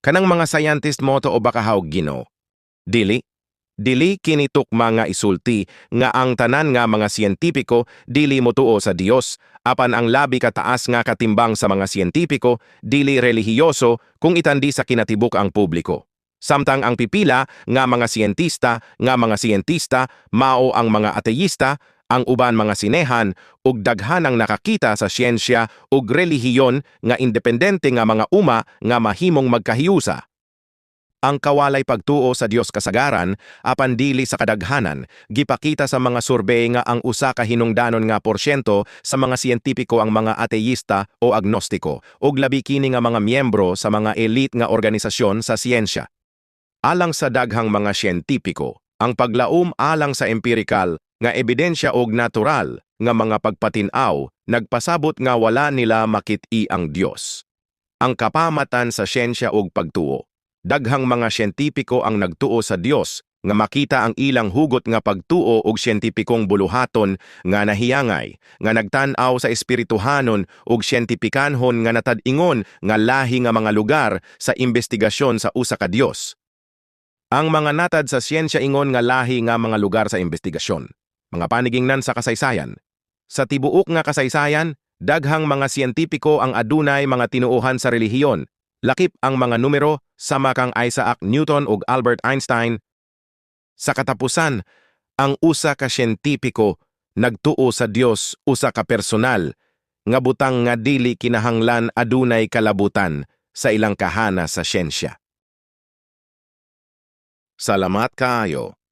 Kanang mga scientist mo to o baka hawg Ginoo. Dili. Dili kinituk mga isulti nga ang tanan nga mga siyentipiko dili motuo sa Dios, apan ang labi kataas nga katimbang sa mga siyentipiko dili relihiyoso kung itandi sa kinatibuk ang publiko. Samtang ang pipila nga mga siyentista mao ang mga ateísta, ang uban mga sinehan ug daghanang nakakita sa siyensya ug relihiyon nga independente nga mga uma nga mahimong magkahiyusa. Ang kawalay pagtuo sa Dios kasagaran apan dili sa kadaghanan gipakita sa mga surbey nga ang usa ka hinungdanon nga porsyento sa mga siyentipiko ang mga ateísta o agnostiko ug labi kini nga mga miyembro sa mga elite nga organisasyon sa siyensya. Alang sa daghang mga siyentipiko, ang paglaom alang sa empirikal nga ebidensya og natural nga mga pagpatin-aw nagpasabot nga wala nila makit-i ang Dios. Ang kapamatan sa siyensya og pagtuo. Daghang mga siyentipiko ang nagtuo sa Dios nga makita ang ilang hugot nga pagtuo og siyentipikong buluhaton nga nahiyangay, nga nagtan-aw sa espirituhanon ug siyentipikanhon nga natad-ingon nga lahi nga mga lugar sa investigasyon sa usa ka Dios. Ang mga natad sa siyensya ingon nga lahi nga mga lugar sa investigasyon. Mga panigingnan sa kasaysayan. Sa tibuok nga kasaysayan, daghang mga siyentipiko ang adunay mga tinuohan sa relihiyon. Lakip ang mga numero sama kang Isaac Newton ug Albert Einstein. Sa katapusan, ang usa ka siyentipiko nagtuo sa Dios usa ka personal nga butang nga dili kinahanglan adunay kalabutan sa ilang kahana sa siyensya. Salamat kaayo.